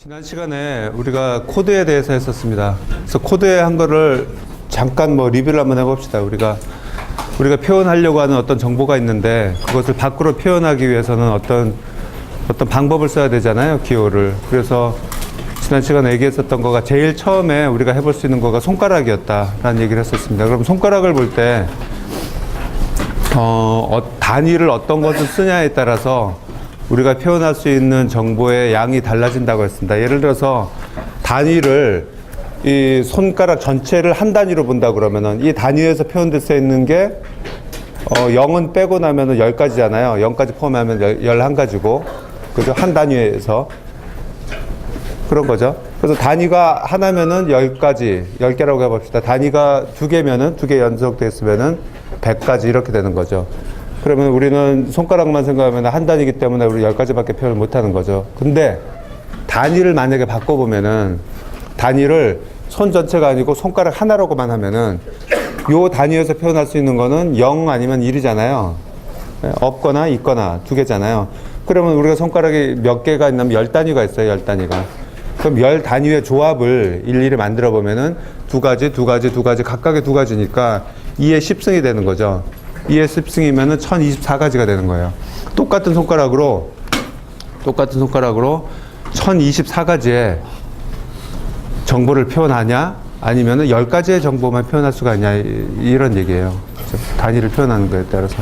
지난 시간에 우리가 코드에 대해서 했었습니다. 그래서 코드에 한 거를 잠깐 리뷰를 한번 해봅시다. 우리가 표현하려고 하는 어떤 정보가 있는데 그것을 밖으로 표현하기 위해서는 어떤 방법을 써야 되잖아요. 기호를. 그래서 지난 시간에 얘기했었던 거가 제일 처음에 우리가 해볼 수 있는 거가 손가락이었다라는 얘기를 했었습니다. 그럼 손가락을 볼 때 단위를 어떤 것을 쓰냐에 따라서 우리가 표현할 수 있는 정보의 양이 달라진다고 했습니다. 예를 들어서 단위를 이 손가락 전체를 한 단위로 본다 그러면은 이 단위에서 표현될 수 있는 게 0은 빼고 나면은 10가지잖아요. 0까지 포함하면 11가지고. 그죠? 한 단위에서. 그런 거죠. 그래서 단위가 하나면은 10가지, 10개라고 해봅시다. 단위가 2개면은 2개 연속되어 있으면은 100가지 이렇게 되는 거죠. 그러면 우리는 손가락만 생각하면 한 단위이기 때문에 우리 10가지밖에 표현을 못 하는 거죠. 근데 단위를 만약에 바꿔보면은 단위를 손 전체가 아니고 손가락 하나라고만 하면은 요 단위에서 표현할 수 있는 거는 0 아니면 1이잖아요. 없거나 있거나 2개잖아요. 그러면 우리가 손가락이 몇 개가 있냐면 10단위가 있어요. 10단위가. 그럼 10단위의 조합을 일일이 만들어 보면은 2가지, 2가지, 2가지, 각각의 2가지니까 2의 10승이 되는 거죠. 2의 10승이면은 1024가지가 되는 거예요. 똑같은 손가락으로 1024가지의 정보를 표현하냐 아니면은 10가지의 정보만 표현할 수가 있냐 이런 얘기예요. 단위를 표현하는 거에 따라서.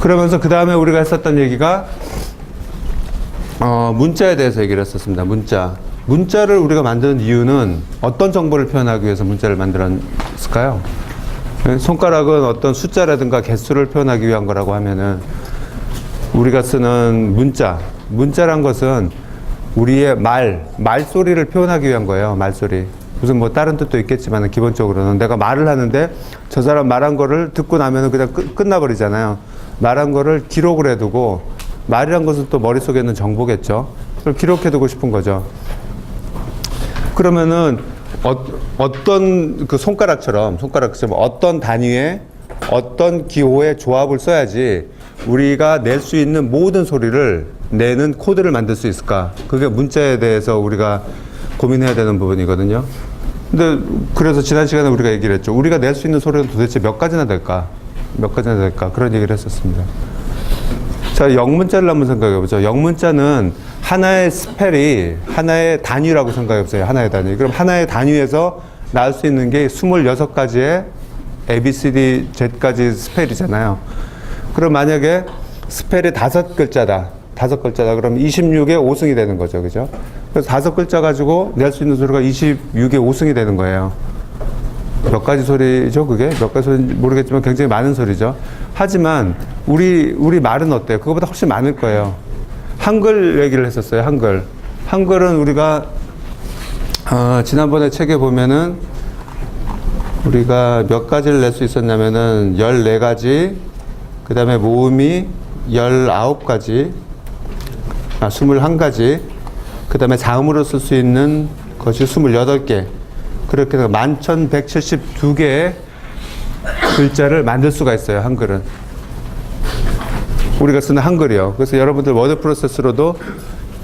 그러면서 그 다음에 우리가 했었던 얘기가 문자에 대해서 얘기를 했었습니다. 문자를 우리가 만드는 이유는 어떤 정보를 표현하기 위해서 문자를 만들었을까요? 손가락은 어떤 숫자라든가 개수를 표현하기 위한 거라고 하면은 우리가 쓰는 문자란 것은 우리의 말소리를 표현하기 위한 거예요. 말소리. 무슨 다른 뜻도 있겠지만 기본적으로는 내가 말을 하는데 저 사람 말한 거를 듣고 나면은 그냥 끝나버리잖아요. 말한 거를 기록을 해두고 말이란 것은 또 머릿속에 있는 정보겠죠. 그걸 기록해두고 싶은 거죠. 그러면은 어떤 그 손가락처럼 어떤 단위의 어떤 기호의 조합을 써야지 우리가 낼 수 있는 모든 소리를 내는 코드를 만들 수 있을까? 그게 문자에 대해서 우리가 고민해야 되는 부분이거든요. 근데 그래서 지난 시간에 우리가 얘기를 했죠. 우리가 낼 수 있는 소리는 도대체 몇 가지나 될까? 그런 얘기를 했었습니다. 자, 영문자를 한번 생각해 보죠. 영문자는 하나의 스펠이 하나의 단위라고 생각해 보세요. 하나의 단위. 그럼 하나의 단위에서 나올 수 있는 게 26가지의 A, B, C, D, Z까지 스펠이잖아요. 그럼 만약에 스펠이 5글자다. 그럼 26의 5승이 되는 거죠. 그죠? 그래서 5글자 가지고 낼 수 있는 소리가 26의 5승이 되는 거예요. 몇 가지 소리죠, 그게? 몇 가지 소리인지 모르겠지만 굉장히 많은 소리죠. 하지만, 우리 말은 어때요? 그거보다 훨씬 많을 거예요. 한글 얘기를 했었어요, 한글. 한글은 우리가, 지난번에 책에 보면은, 우리가 몇 가지를 낼 수 있었냐면은, 14가지, 그 다음에 모음이 19가지, 21가지, 그 다음에 자음으로 쓸 수 있는 것이 28개. 그렇게 해서 11,172개의 글자를 만들 수가 있어요, 한글은. 우리가 쓰는 한글이요. 그래서 여러분들 워드 프로세스로도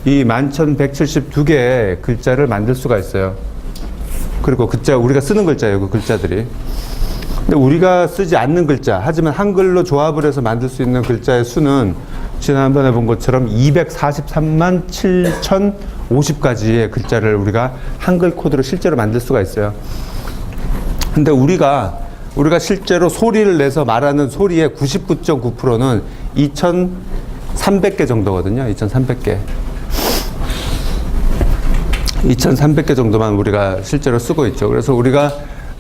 이 11,172개의 글자를 만들 수가 있어요. 그리고 우리가 쓰는 글자예요, 그 글자들이. 근데 우리가 쓰지 않는 글자, 하지만 한글로 조합을 해서 만들 수 있는 글자의 수는 지난번에 본 것처럼 243만 7,050가지의 글자를 우리가 한글 코드로 실제로 만들 수가 있어요. 근데 우리가 실제로 소리를 내서 말하는 소리의 99.9%는 2,300개 정도거든요. 2,300개. 2,300개 정도만 우리가 실제로 쓰고 있죠. 그래서 우리가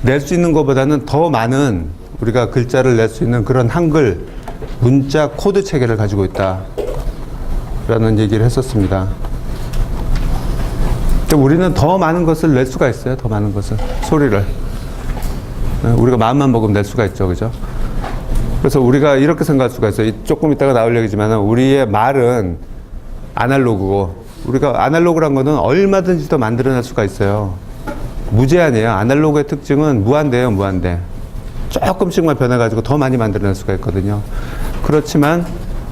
낼 수 있는 것보다는 더 많은 우리가 글자를 낼 수 있는 그런 한글 문자 코드 체계를 가지고 있다 라는 얘기를 했었습니다. 우리는 더 많은 것을 낼 수가 있어요. 더 많은 것을. 소리를. 우리가 마음만 먹으면 낼 수가 있죠. 그죠? 그래서 우리가 이렇게 생각할 수가 있어요. 조금 이따가 나올 얘기지만 우리의 말은 아날로그고 우리가 아날로그란 거는 얼마든지 더 만들어낼 수가 있어요. 무제한이에요. 아날로그의 특징은 무한대예요. 무한대. 조금씩만 변해가지고 더 많이 만들어낼 수가 있거든요. 그렇지만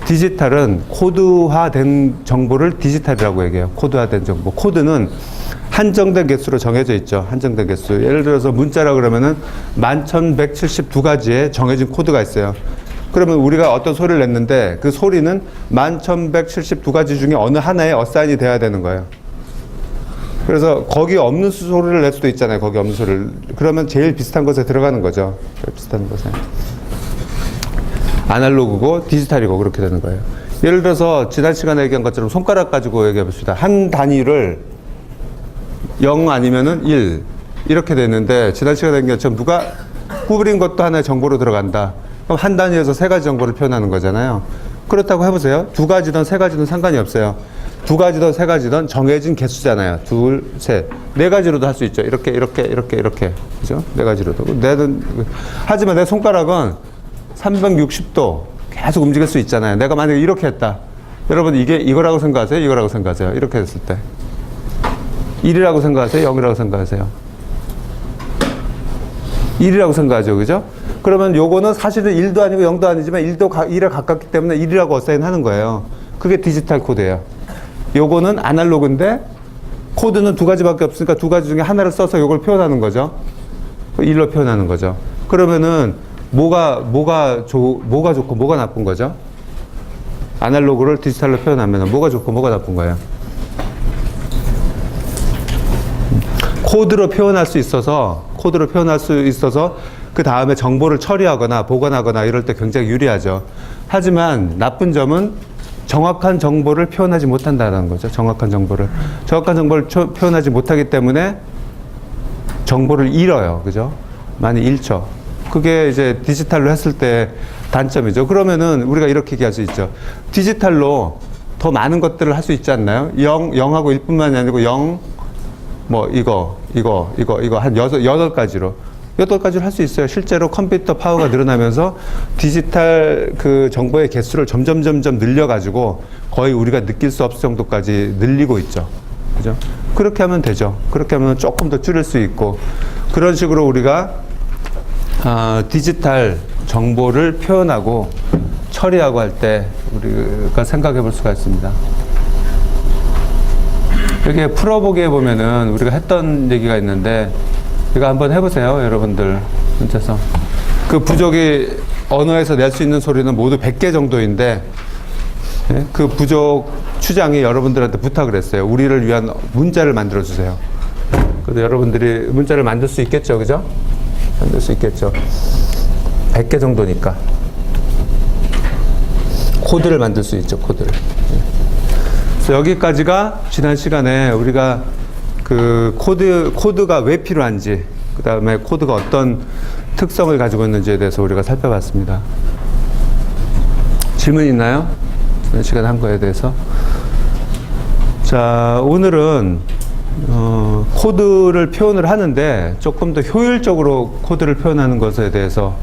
디지털은 코드화된 정보를 디지털이라고 얘기해요. 코드화된 정보. 코드는 한정된 개수로 정해져 있죠. 한정된 개수. 예를 들어서 문자라 그러면은 11,172가지의 정해진 코드가 있어요. 그러면 우리가 어떤 소리를 냈는데 그 소리는 11,172가지 중에 어느 하나에 어사인이 돼야 되는 거예요. 그래서 거기 없는 소리를 낼 수도 있잖아요. 거기 없는 소리를. 그러면 제일 비슷한 것에 들어가는 거죠. 제일 비슷한 것에. 아날로그고 디지털이고 그렇게 되는 거예요. 예를 들어서 지난 시간에 얘기한 것처럼 손가락 가지고 얘기해 봅시다. 한 단위를 0 아니면은 1 이렇게 됐는데 지난 시간에 얘기한 것처럼 누가 구부린 것도 하나의 정보로 들어간다. 그럼 한 단위에서 세 가지 정보를 표현하는 거잖아요. 그렇다고 해보세요. 두 가지든 세 가지든 상관이 없어요. 두 가지든 세 가지든 정해진 개수잖아요. 둘, 셋. 네 가지로도 할 수 있죠. 이렇게. 그죠? 네 가지로도. 하지만 내 손가락은 360도 계속 움직일 수 있잖아요. 내가 만약에 이렇게 했다. 여러분 이게 이거라고 생각하세요? 이거라고 생각하세요? 이렇게 했을 때. 1이라고 생각하세요? 0이라고 생각하세요? 1이라고 생각하죠. 그죠? 그러면 요거는 사실은 1도 아니고 0도 아니지만 1에 가깝기 때문에 1이라고 어사인 하는 거예요. 그게 디지털 코드예요. 요거는 아날로그인데 코드는 두 가지밖에 없으니까 두 가지 중에 하나를 써서 요걸 표현하는 거죠. 1로 표현하는 거죠. 그러면은 뭐가 좋고 뭐가 나쁜 거죠? 아날로그를 디지털로 표현하면 뭐가 좋고 뭐가 나쁜 거예요? 코드로 표현할 수 있어서 그 다음에 정보를 처리하거나 보관하거나 이럴 때 굉장히 유리하죠. 하지만 나쁜 점은 정확한 정보를 표현하지 못한다는 거죠. 정확한 정보를 표현하지 못하기 때문에 정보를 잃어요. 그죠? 많이 잃죠. 그게 이제 디지털로 했을 때 단점이죠. 그러면은 우리가 이렇게 얘기할 수 있죠. 디지털로 더 많은 것들을 할 수 있지 않나요? 0하고 1뿐만이 아니고 0, 이거 한 8가지로 할 수 있어요. 실제로 컴퓨터 파워가 늘어나면서 디지털 그 정보의 개수를 점점 늘려가지고 거의 우리가 느낄 수 없을 정도까지 늘리고 있죠. 그죠? 그렇게 하면 되죠. 그렇게 하면 조금 더 줄일 수 있고 그런 식으로 우리가 디지털 정보를 표현하고 처리하고 할 때 우리가 생각해 볼 수가 있습니다. 여기 풀어보기에 보면은 우리가 했던 얘기가 있는데 이거 한번 해보세요. 여러분들 혼자서. 그 부족이 언어에서 낼 수 있는 소리는 모두 100개 정도인데 그 부족 추장이 여러분들한테 부탁을 했어요. 우리를 위한 문자를 만들어 주세요. 그래서 여러분들이 문자를 만들 수 있겠죠. 그죠? 만들 수 있겠죠. 100개 정도니까. 코드를 만들 수 있죠. 코드를. 그래서 여기까지가 지난 시간에 우리가 그 코드가 왜 필요한지, 그 다음에 코드가 어떤 특성을 가지고 있는지에 대해서 우리가 살펴봤습니다. 질문 있나요? 지난 시간에 한 거에 대해서. 자, 오늘은 코드를 표현을 하는데 조금 더 효율적으로 코드를 표현하는 것에 대해서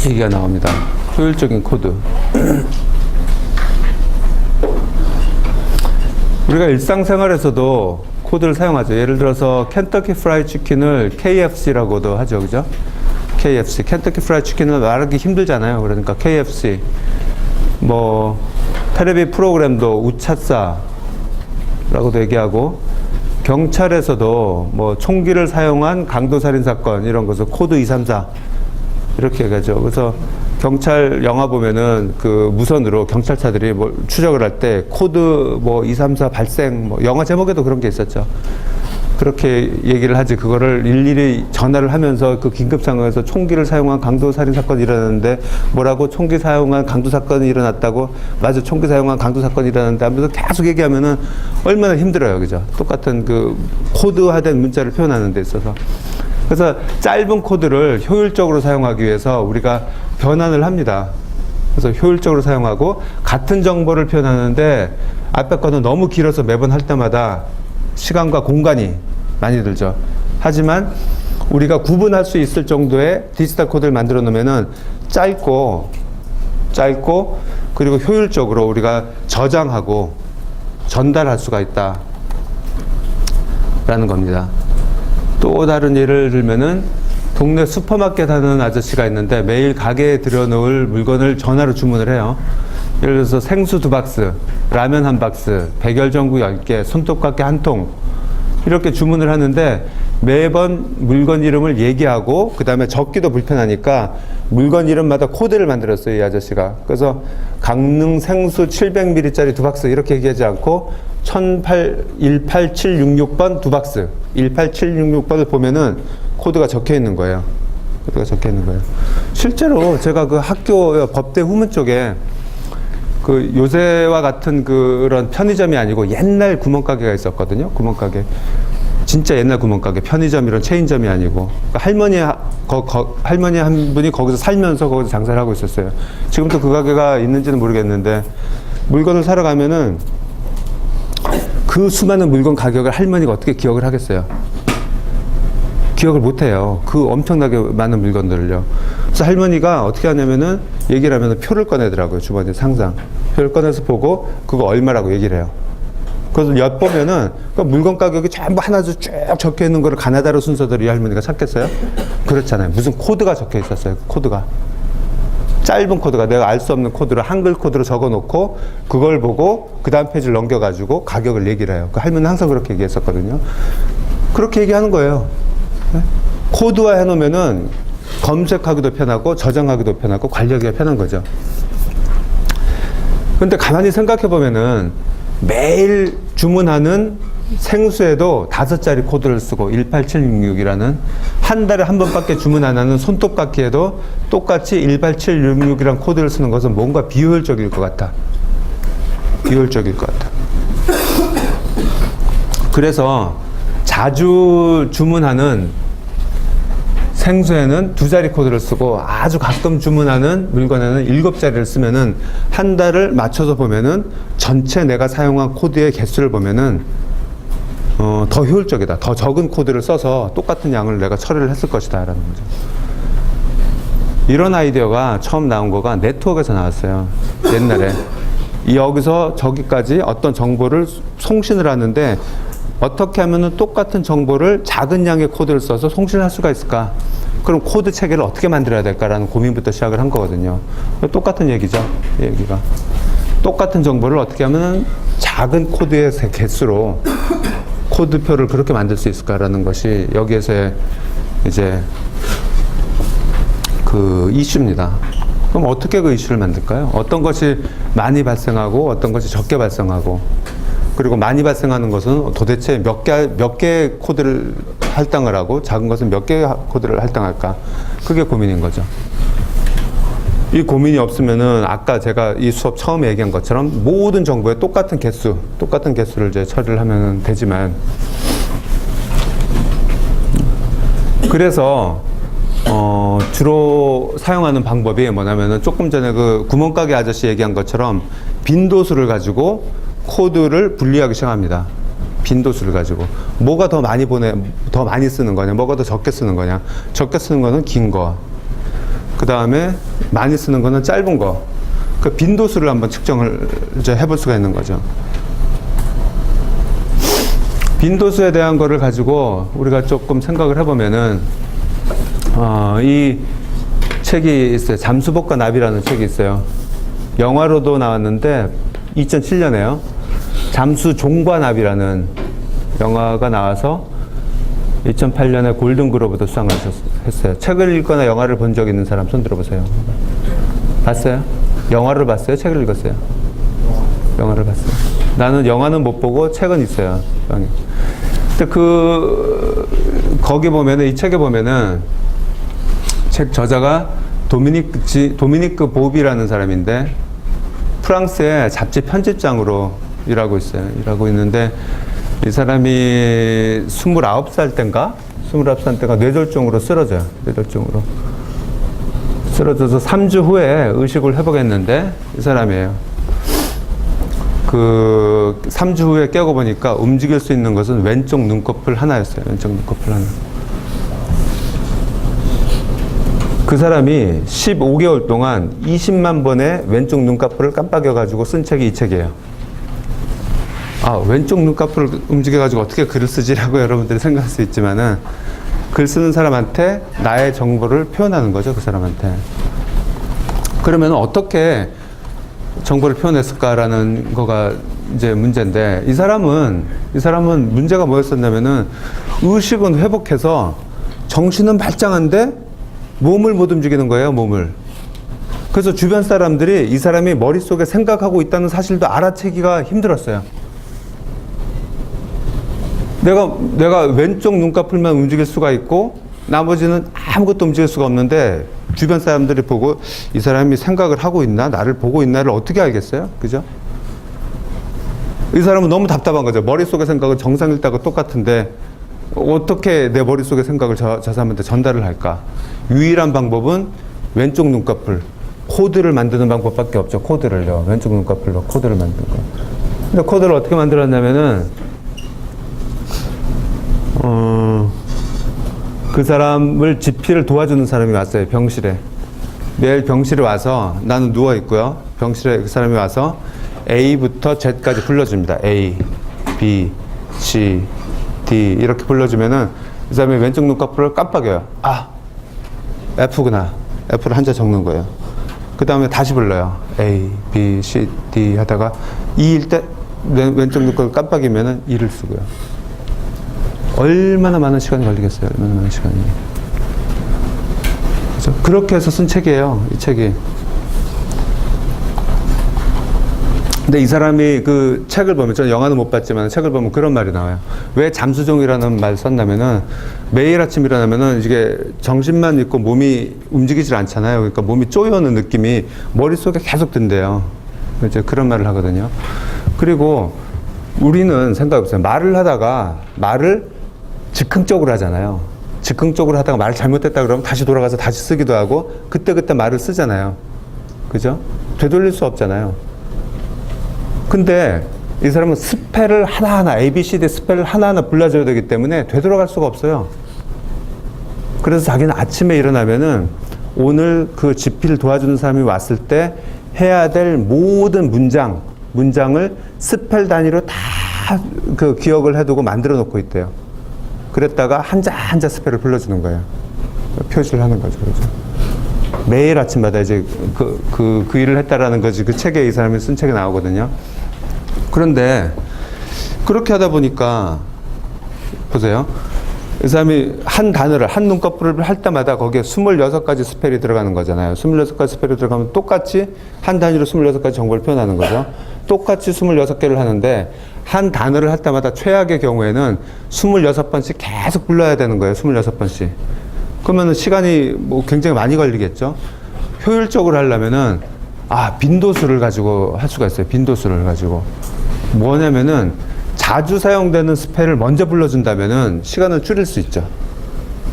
얘기가 나옵니다. 효율적인 코드. 우리가 일상생활에서도 코드를 사용하죠. 예를 들어서 켄터키 프라이드 치킨을 KFC라고도 하죠. 그죠? KFC. 켄터키 프라이드 치킨은 말하기 힘들잖아요. 그러니까 KFC. 텔레비 프로그램도 우차싸라고도 얘기하고, 경찰에서도 총기를 사용한 강도살인 사건 이런 것을 코드 234 이렇게 얘기하죠. 그래서 경찰 영화 보면은 그 무선으로 경찰차들이 추적을 할 때 코드 234 발생 영화 제목에도 그런 게 있었죠. 그렇게 얘기를 하지. 그거를 일일이 전화를 하면서 그 긴급 상황에서 총기를 사용한 강도 살인 사건이 일어났는데 뭐라고 총기 사용한 강도 사건이 일어났다고, 맞아, 총기 사용한 강도 사건이 일어났는데 하면서 계속 얘기하면은 얼마나 힘들어요. 그죠? 똑같은 그 코드화된 문자를 표현하는 데 있어서. 그래서 짧은 코드를 효율적으로 사용하기 위해서 우리가 변환을 합니다. 그래서 효율적으로 사용하고 같은 정보를 표현하는데 앞에 거는 너무 길어서 매번 할 때마다 시간과 공간이 많이 들죠. 하지만 우리가 구분할 수 있을 정도의 디지털 코드를 만들어 놓으면은 짧고 그리고 효율적으로 우리가 저장하고 전달할 수가 있다라는 겁니다. 또 다른 예를 들면은 동네 슈퍼마켓 하는 아저씨가 있는데 매일 가게에 들여놓을 물건을 전화로 주문을 해요. 예를 들어서 생수 2박스, 라면 1박스, 백열전구 10개, 손톱깎이 1통 이렇게 주문을 하는데 매번 물건 이름을 얘기하고 그 다음에 적기도 불편하니까 물건 이름마다 코드를 만들었어요, 이 아저씨가. 그래서 강릉 생수 700ml짜리 2박스 이렇게 얘기하지 않고 18766번 2박스 18766번을 보면은 코드가 적혀 있는 거예요. 코드가 적혀 있는 거예요. 실제로 제가 그 학교 법대 후문 쪽에 그 요새와 같은 그런 편의점이 아니고 옛날 구멍가게가 있었거든요. 구멍가게. 진짜 옛날 구멍가게. 편의점 이런 체인점이 아니고. 그러니까 할머니 한 분이 거기서 살면서 거기서 장사를 하고 있었어요. 지금도 그 가게가 있는지는 모르겠는데 물건을 사러 가면은 그 수많은 물건 가격을 할머니가 어떻게 기억을 하겠어요? 기억을 못 해요. 그 엄청나게 많은 물건들을요. 그래서 할머니가 어떻게 하냐면은 얘기를 하면은 표를 꺼내더라고요. 주머니에 항상. 표를 꺼내서 보고 그거 얼마라고 얘기를 해요. 그래서 엿보면은 그 물건 가격이 전부 하나씩 쭉 적혀 있는 거를 가나다로 순서대로 이 할머니가 찾겠어요? 그렇잖아요. 무슨 코드가 적혀 있었어요. 코드가. 짧은 코드가 내가 알 수 없는 코드를 한글 코드로 적어 놓고 그걸 보고 그 다음 페이지를 넘겨가지고 가격을 얘기를 해요. 그 할머니는 항상 그렇게 얘기했었거든요. 그렇게 얘기하는 거예요. 코드화 해놓으면은 검색하기도 편하고 저장하기도 편하고 관리하기가 편한 거죠. 근데 가만히 생각해 보면은 매일 주문하는 생수에도 5자리 코드를 쓰고 18766이라는 한 달에 한 번밖에 주문 안 하는 손톱깎이에도 똑같이 18766이라는 코드를 쓰는 것은 뭔가 비효율적일 것 같아. 비효율적일 것 같아. 그래서 자주 주문하는 생수에는 2자리 코드를 쓰고 아주 가끔 주문하는 물건에는 7자리를 쓰면은 한 달을 맞춰서 보면은 전체 내가 사용한 코드의 개수를 보면은 더 효율적이다. 더 적은 코드를 써서 똑같은 양을 내가 처리를 했을 것이다 라는 거죠. 이런 아이디어가 처음 나온 거가 네트워크에서 나왔어요. 옛날에. 여기서 저기까지 어떤 정보를 송신을 하는데 어떻게 하면은 똑같은 정보를 작은 양의 코드를 써서 송신을 할 수가 있을까? 그럼 코드 체계를 어떻게 만들어야 될까라는 고민부터 시작을 한 거거든요. 똑같은 얘기죠. 이 얘기가. 똑같은 정보를 어떻게 하면은 작은 코드의 개수로 코드표를 그렇게 만들 수 있을까라는 것이 여기에서의 이제 그 이슈입니다. 그럼 어떻게 그 이슈를 만들까요? 어떤 것이 많이 발생하고 어떤 것이 적게 발생하고 그리고 많이 발생하는 것은 도대체 몇 개 코드를 할당을 하고 작은 것은 몇 개의 코드를 할당할까? 그게 고민인 거죠. 이 고민이 없으면은 아까 제가 이 수업 처음에 얘기한 것처럼 모든 정보에 똑같은 개수를 이제 처리를 하면 되지만 그래서 주로 사용하는 방법이 뭐냐면은 조금 전에 그 구멍가게 아저씨 얘기한 것처럼 빈도수를 가지고 코드를 분리하기 시작합니다. 빈도수를 가지고 뭐가 더 많이 쓰는 거냐, 뭐가 더 적게 쓰는 거냐. 적게 쓰는 거는 긴 거. 그 다음에 많이 쓰는 거는 짧은 거. 그 빈도수를 한번 측정을 이제 해볼 수가 있는 거죠. 빈도수에 대한 거를 가지고 우리가 조금 생각을 해보면은 이 책이 있어요. 잠수복과 나비라는 책이 있어요. 영화로도 나왔는데 2007년에요. 잠수종과 나비라는 영화가 나와서 2008년에 골든글로브도 수상을 했어요. 책을 읽거나 영화를 본 적 있는 사람 손 들어보세요. 봤어요? 영화를 봤어요? 책을 읽었어요? 영화를 봤어요. 나는 영화는 못 보고 책은 있어요. 근데 거기 보면은, 이 책에 보면은 책 저자가 도미니크 보비라는 사람인데 프랑스의 잡지 편집장으로 일하고 있어요. 일하고 있는데 이 사람이 29살 때인가 뇌졸중으로 쓰러져요. 뇌졸중으로. 쓰러져서 3주 후에 의식을 회복했는데 이 사람이에요. 그 3주 후에 깨고 보니까 움직일 수 있는 것은 왼쪽 눈꺼풀 하나였어요. 왼쪽 눈꺼풀 하나. 그 사람이 15개월 동안 20만 번의 왼쪽 눈꺼풀을 깜빡여가지고 쓴 책이 이 책이에요. 왼쪽 눈꺼풀을 움직여가지고 어떻게 글을 쓰지라고 여러분들이 생각할 수 있지만은 글 쓰는 사람한테 나의 정보를 표현하는 거죠, 그 사람한테. 그러면 어떻게 정보를 표현했을까라는 거가 이제 문제인데, 이 사람은 문제가 뭐였었냐면은 의식은 회복해서 정신은 말짱한데 몸을 못 움직이는 거예요, 몸을. 그래서 주변 사람들이 이 사람이 머릿속에 생각하고 있다는 사실도 알아채기가 힘들었어요. 내가 왼쪽 눈꺼풀만 움직일 수가 있고 나머지는 아무것도 움직일 수가 없는데 주변 사람들이 보고 이 사람이 생각을 하고 있나, 나를 보고 있나를 어떻게 알겠어요? 그죠? 이 사람은 너무 답답한 거죠. 머릿속의 생각은 정상일 때하고 똑같은데 어떻게 내 머릿속의 생각을 저 사람한테 전달을 할까? 유일한 방법은 왼쪽 눈꺼풀, 코드를 만드는 방법밖에 없죠. 코드를요. 왼쪽 눈꺼풀로 코드를 만드는 거. 근데 코드를 어떻게 만들었냐면은 그 사람을 집필을 도와주는 사람이 왔어요. 병실에. 매일 병실에 와서 나는 누워 있고요. 병실에 그 사람이 와서 A부터 Z까지 불러줍니다. A, B, C, D 이렇게 불러주면은 이 사람이 왼쪽 눈꺼풀을 깜빡여요. 아, F구나. F를 한자 적는 거예요. 그 다음에 다시 불러요. A, B, C, D 하다가 E일 때 왼쪽 눈꺼풀 깜빡이면은 E를 쓰고요. 얼마나 많은 시간이 걸리겠어요? 얼마나 많은 시간이. 그렇죠? 그렇게 해서 쓴 책이에요. 이 책이. 근데 이 사람이 그 책을 보면, 저는 영화는 못 봤지만 책을 보면 그런 말이 나와요. 왜 잠수종이라는 말을 썼냐면은 매일 아침 일어나면은 이게 정신만 있고 몸이 움직이질 않잖아요. 그러니까 몸이 쪼여오는 느낌이 머릿속에 계속 든대요. 이제 그런 말을 하거든요. 그리고 우리는 생각해보세요. 말을 하다가 말을 즉흥적으로 하잖아요. 즉흥적으로 하다가 말을 잘못했다 그러면 다시 돌아가서 다시 쓰기도 하고 그때그때 말을 쓰잖아요. 그죠? 되돌릴 수 없잖아요. 근데 이 사람은 스펠을 하나하나, ABCD 스펠을 하나하나 불러줘야 되기 때문에 되돌아갈 수가 없어요. 그래서 자기는 아침에 일어나면은 오늘 그 집필 도와주는 사람이 왔을 때 해야 될 모든 문장을 스펠 단위로 다 그 기억을 해두고 만들어 놓고 있대요. 그랬다가 한자 한자 스펠을 불러주는 거예요. 표시를 하는 거죠. 그렇죠? 매일 아침마다 이제 그 일을 했다라는 거지. 그 책에 이 사람이 쓴 책에 나오거든요. 그런데 그렇게 하다 보니까 보세요. 이 사람이 한 단어를, 한 눈꺼풀을 할 때마다 거기에 26가지 스펠이 들어가는 거잖아요. 26가지 스펠이 들어가면 똑같이 한 단위로 26가지 정보를 표현하는 거죠. 똑같이 26개를 하는데 한 단어를 할 때마다 최악의 경우에는 26번씩 계속 불러야 되는 거예요. 26번씩. 그러면 시간이 뭐 굉장히 많이 걸리겠죠. 효율적으로 하려면은 빈도수를 가지고 할 수가 있어요. 빈도수를 가지고. 뭐냐면은 자주 사용되는 스펠을 먼저 불러준다면은 시간을 줄일 수 있죠.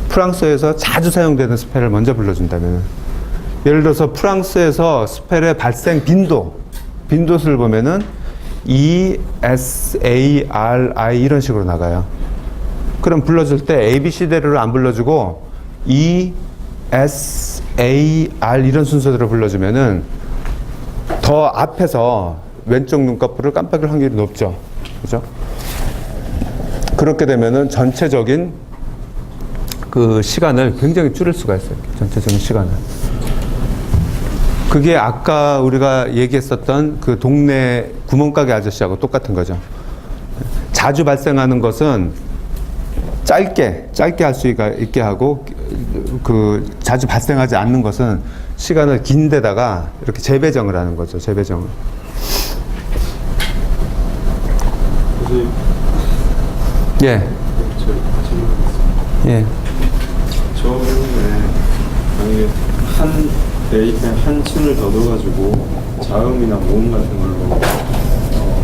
프랑스에서 자주 사용되는 스펠을 먼저 불러준다면은. 예를 들어서 프랑스에서 스펠의 발생 빈도수를 보면은 E, S, A, R, I 이런 식으로 나가요. 그럼 불러줄 때 A, B, C대로를 안 불러주고 E, S, A, R 이런 순서대로 불러주면은 더 앞에서 왼쪽 눈꺼풀을 깜빡일 확률이 높죠. 그죠? 그렇게 되면은 전체적인 그 시간을 굉장히 줄일 수가 있어요. 전체적인 시간을. 그게 아까 우리가 얘기했었던 그 동네 구멍가게 아저씨하고 똑같은 거죠. 자주 발생하는 것은 짧게 할 수 있게 하고 그 자주 발생하지 않는 것은 시간을 긴 데다가 이렇게 재배정을 하는 거죠. 재배정을. 선생님. 예. 예. 저 부분에 만약에 한 층을 더 넣어가지고 자음이나 모음 같은 걸로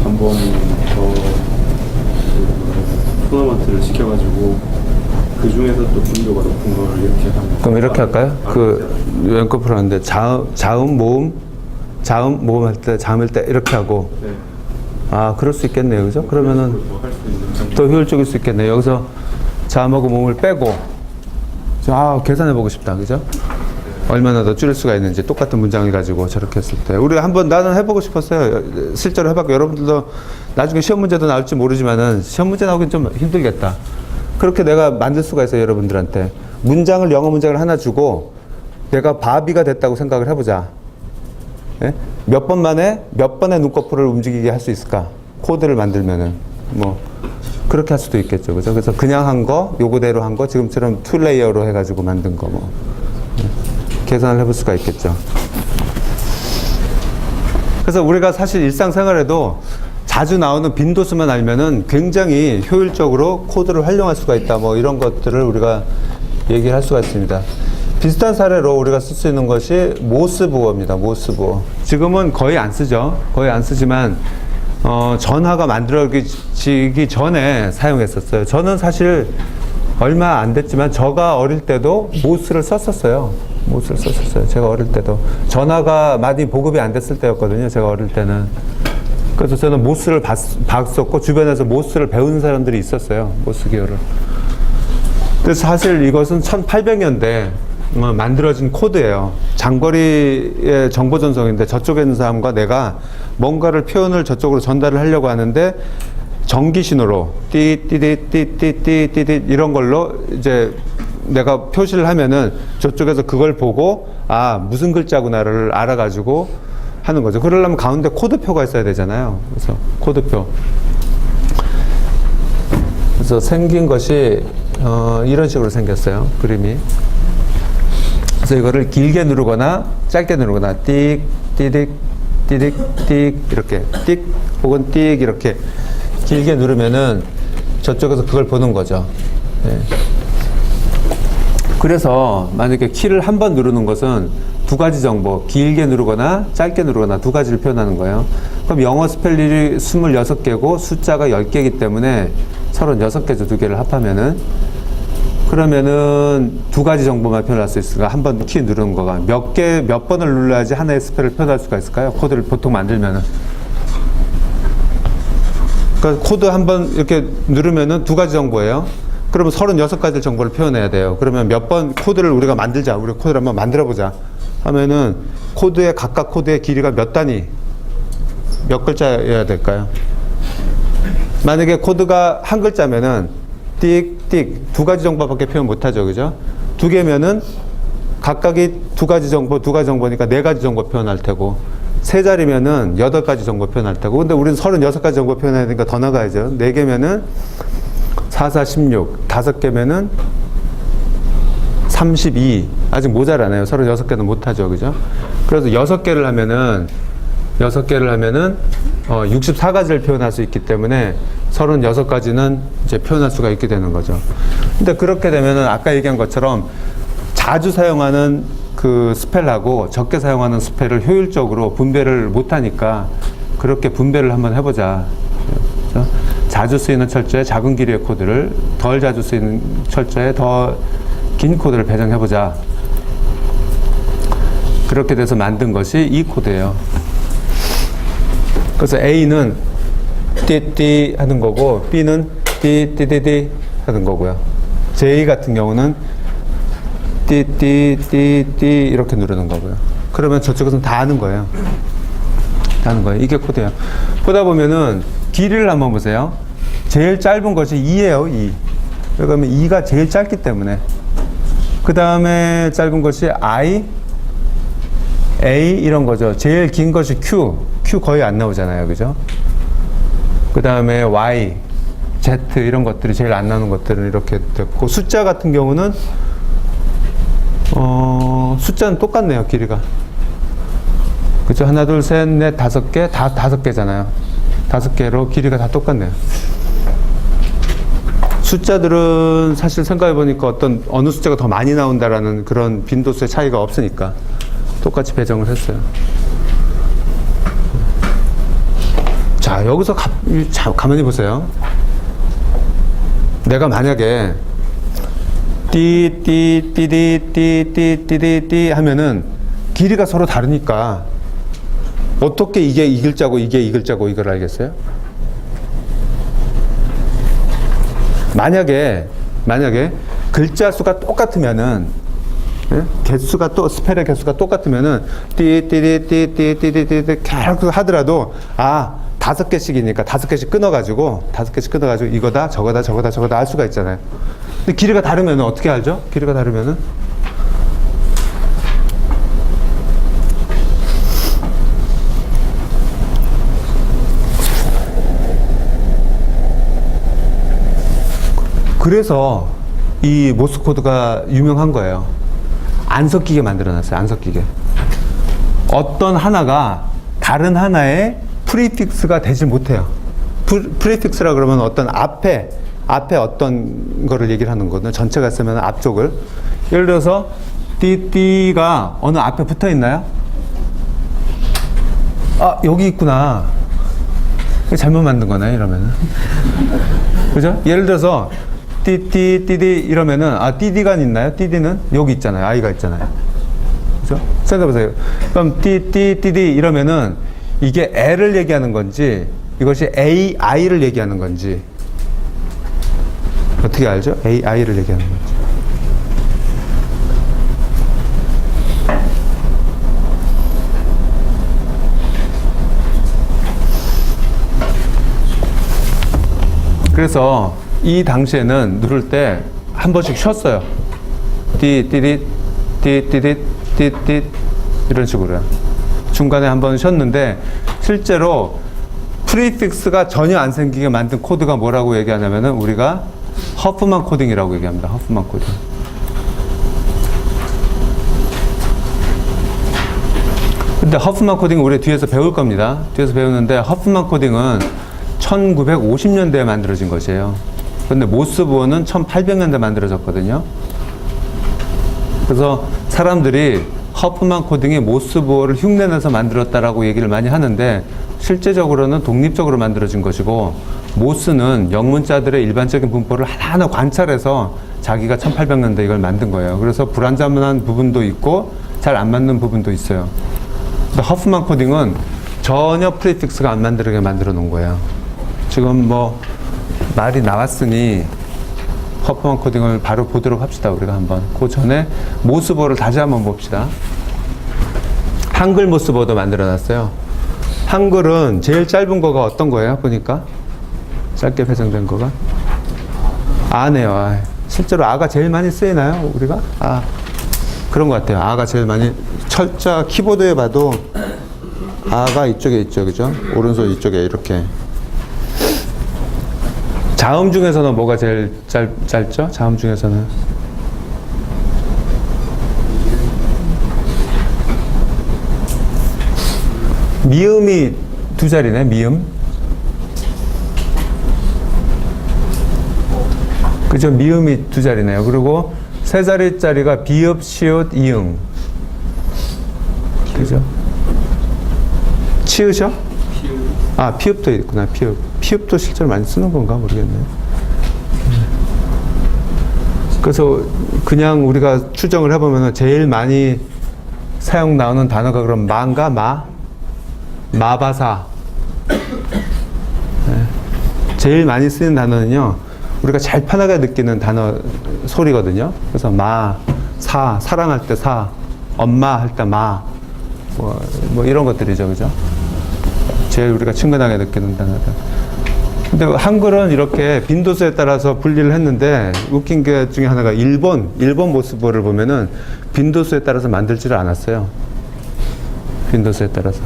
한 번 더 토너먼트를 시켜가지고 그 중에서 또 빈도가 높은 걸 이렇게 하면. 그럼 이렇게 할까요? 그 왼꺼풀 하는데 자음 모음 할 때 자음일 때 이렇게 하고. 네. 그럴 수 있겠네요. 그죠? 그러면은 더 효율적일 수 있겠네요. 여기서 자음하고 모음을 빼고. 계산해 보고 싶다. 그죠? 얼마나 더 줄일 수가 있는지 똑같은 문장을 가지고 저렇게 했을 때 우리 한번 나는 해보고 싶었어요. 실제로 해봤고 여러분들도 나중에 시험 문제도 나올지 모르지만은 시험 문제 나오긴 좀 힘들겠다. 그렇게 내가 만들 수가 있어요, 여러분들한테. 문장을, 영어 문장을 하나 주고 내가 바비가 됐다고 생각을 해보자. 예? 몇 번 만에 몇 번의 눈꺼풀을 움직이게 할 수 있을까? 코드를 만들면은 뭐 그렇게 할 수도 있겠죠, 그죠? 그래서 그냥 한 거, 요거대로 한 거, 지금처럼 투 레이어로 해가지고 만든 거 뭐 계산을 해볼 수가 있겠죠. 그래서 우리가 사실 일상생활에도 자주 나오는 빈도수만 알면은 굉장히 효율적으로 코드를 활용할 수가 있다. 뭐 이런 것들을 우리가 얘기를 할 수가 있습니다. 비슷한 사례로 우리가 쓸 수 있는 것이 모스부호입니다. 모스부호. 지금은 거의 안 쓰죠. 거의 안 쓰지만 전화가 만들어지기 전에 사용했었어요. 저는 사실 얼마 안 됐지만 제가 어릴 때도 모스를 썼었어요. 모스를 썼었어요. 제가 어릴 때도. 전화가 많이 보급이 안 됐을 때였거든요. 제가 어릴 때는. 그래서 저는 모스를 봤었고 주변에서 모스를 배우는 사람들이 있었어요. 모스 기호를. 그래서 사실 이것은 1800년대 만들어진 코드예요. 장거리의 정보 전송인데 저쪽에 있는 사람과 내가 뭔가를 표현을 저쪽으로 전달을 하려고 하는데 전기 신호로 띠띠띠띠띠띠띠 이런 걸로 이제 내가 표시를 하면은 저쪽에서 그걸 보고 아 무슨 글자구나를 알아가지고 하는 거죠. 그러려면 가운데 코드표가 있어야 되잖아요. 그래서 코드표. 그래서 생긴 것이 이런 식으로 생겼어요. 그림이. 그래서 이거를 길게 누르거나 짧게 누르거나 띡, 띠딕, 띠딕, 띡 이렇게 띡 혹은 띡 이렇게 길게 누르면은 저쪽에서 그걸 보는 거죠. 네. 그래서 만약에 키를 한 번 누르는 것은 두 가지 정보, 길게 누르거나 짧게 누르거나 두 가지를 표현하는 거예요. 그럼 영어 스펠링이 26개고 숫자가 10개이기 때문에 36개죠. 두 개를 합하면은. 그러면은 두 가지 정보만 표현할 수 있으니까 한 번 키 누르는 거가 몇 번을 눌러야지 하나의 스펠을 표현할 수가 있을까요? 코드를 보통 만들면은. 그러니까 코드 한 번 이렇게 누르면은 두 가지 정보예요. 그러면 36가지 정보를 표현해야 돼요. 그러면 몇 번 코드를 우리가 만들자. 우리 코드를 한번 만들어 보자. 하면은 코드의 각각 코드의 길이가 몇 단위, 몇 글자여야 될까요? 만약에 코드가 한 글자면은 띡띡 두 가지 정보밖에 표현 못 하죠. 그죠? 두 개면은 각각이 두 가지 정보니까 네 가지 정보 표현할 테고 세 자리면은 8가지 정보 표현할 테고 근데 우리는 36가지 정보 표현해야 되니까 더 나가야죠. 네 개면은 4, 4, 16 다섯 개면은 32 아직 모자라네요. 36개는 못 하죠. 그죠? 그래서 6개를 하면은 64가지를 표현할 수 있기 때문에 36가지는 이제 표현할 수가 있게 되는 거죠. 근데 그렇게 되면은 아까 얘기한 것처럼 자주 사용하는 그 스펠하고 적게 사용하는 스펠을 효율적으로 분배를 못 하니까 그렇게 분배를 한번 해보자. 그렇죠? 자주 쓰이는 철자에 작은 길이의 코드를 덜 자주 쓰이는 철자에 더 긴 코드를 배정해보자. 그렇게 돼서 만든 것이 이 코드예요. 그래서 A는 띠띠 하는 거고 B는 띠띠띠띠 하는 거고요. J 같은 경우는 띠띠띠띠 이렇게 누르는 거고요. 그러면 저쪽에서는 다 하는 거예요. 다 하는 거예요. 이게 코드예요. 보다 보면은 길이를 한번 보세요. 제일 짧은 것이 2예요. 2. 그러면 2가 제일 짧기 때문에 그 다음에 짧은 것이 I, A 이런 거죠. 제일 긴 것이 Q 거의 안 나오잖아요. 그죠? 그 다음에 Y, Z 이런 것들이 제일 안 나오는 것들은 이렇게 됐고 숫자 같은 경우는 숫자는 똑같네요. 길이가. 그죠? 하나, 둘, 셋, 넷, 5개 다 5개잖아요. 5개로 길이가 다 똑같네요. 숫자들은 사실 생각해보니까 어느 숫자가 더 많이 나온다라는 그런 빈도수의 차이가 없으니까 똑같이 배정을 했어요. 자, 여기서 가만히 보세요. 내가 만약에 띠띠띠띠띠띠띠띠 하면은 길이가 서로 다르니까 어떻게 이게 이 글자고 이게 이 글자고 이걸 알겠어요? 만약에 글자 수가 똑같으면은 개수가 또 스펠의 개수가 똑같으면은 띠띠띠띠띠띠띠 계속 하더라도 아 5개씩이니까 5개씩 끊어가지고 이거다 저거다 알 수가 있잖아요. 근데 길이가 다르면 어떻게 알죠? 길이가 다르면은 그래서 이 모스 코드가 유명한 거예요. 안 섞이게 만들어놨어요. 안 섞이게. 어떤 하나가 다른 하나의 프리픽스가 되지 못해요. 프리픽스라 그러면 어떤 앞에 어떤 거를 얘기를 하는 거거든요. 전체가 쓰면 앞쪽을. 예를 들어서 띠띠가 어느 앞에 붙어 있나요? 아, 여기 있구나. 잘못 만든 거네, 이러면은. 그죠? 예를 들어서 띠띠 이러면은 띠디가 있나요? 띠디는 여기 있잖아요. 아이가 있잖아요. 그죠? 생각해보세요. 그럼 띠디 이러면은 이게 L을 얘기하는 건지 이것이 AI를 얘기하는 건지 어떻게 알죠? AI를 얘기하는 건지. 그래서 이 당시에는 누를 때 한 번씩 쉬었어요. 띠띠디 이런 식으로요. 중간에 한 번 쉬었는데 실제로 프리픽스가 전혀 안 생기게 만든 코드가 뭐라고 얘기하냐면은 우리가 허프만 코딩이라고 얘기합니다. 허프만 코딩. 근데 허프만 코딩 우리 뒤에서 배울 겁니다. 뒤에서 배우는데 허프만 코딩은 1950년대에 만들어진 것이에요. 근데 모스부어는 1800년대에 만들어졌거든요. 그래서 사람들이 허프만 코딩이 모스부어를 흉내내서 만들었다라고 얘기를 많이 하는데 실제적으로는 독립적으로 만들어진 것이고 모스는 영문자들의 일반적인 분포를 하나하나 관찰해서 자기가 1800년대 이걸 만든 거예요. 그래서 불완전한 부분도 있고 잘 안 맞는 부분도 있어요. 근데 허프만 코딩은 전혀 프리픽스가 안 만들게 만들어 놓은 거예요. 지금 뭐 말이 나왔으니 허프만 코딩을 바로 보도록 합시다. 우리가 한번. 그 전에 모스부어를 다시 한번 봅시다. 한글 모스부어도 만들어 놨어요. 한글은 제일 짧은 거가 어떤 거예요? 보니까 짧게 배정된 거가 아네요. 실제로 아가 제일 많이 쓰이나요? 우리가? 그런 것 같아요. 아가 제일 많이 철자 키보드에 봐도 아가 이쪽에 있죠. 그죠? 오른손 이쪽에 이렇게. 자음 중에서는 뭐가 제일 짧죠? 자음 중에서는 미음이 2자리네. 미음. 그죠? 미음이 2자리네요. 그리고 3자리짜리가 비읍, 시옷, 이응. 그죠? 치으셔? 피읍도 있구나. 피읍도 실제로 많이 쓰는 건가 모르겠네요. 그래서 그냥 우리가 추정을 해보면 제일 많이 사용 나오는 단어가 그럼 마인가? 마바사. 제일 많이 쓰는 단어는요, 우리가 잘 편하게 느끼는 단어 소리거든요. 그래서 사랑할 때 엄마 할 때 뭐 이런 것들이죠. 그죠? 제일 우리가 친근하게 느끼는 단어들. 근데 한글은 이렇게 빈도수에 따라서 분리를 했는데 웃긴 게 중에 하나가 일본 모스부어를 보면은 빈도수에 따라서 만들지를 않았어요. 빈도수에 따라서.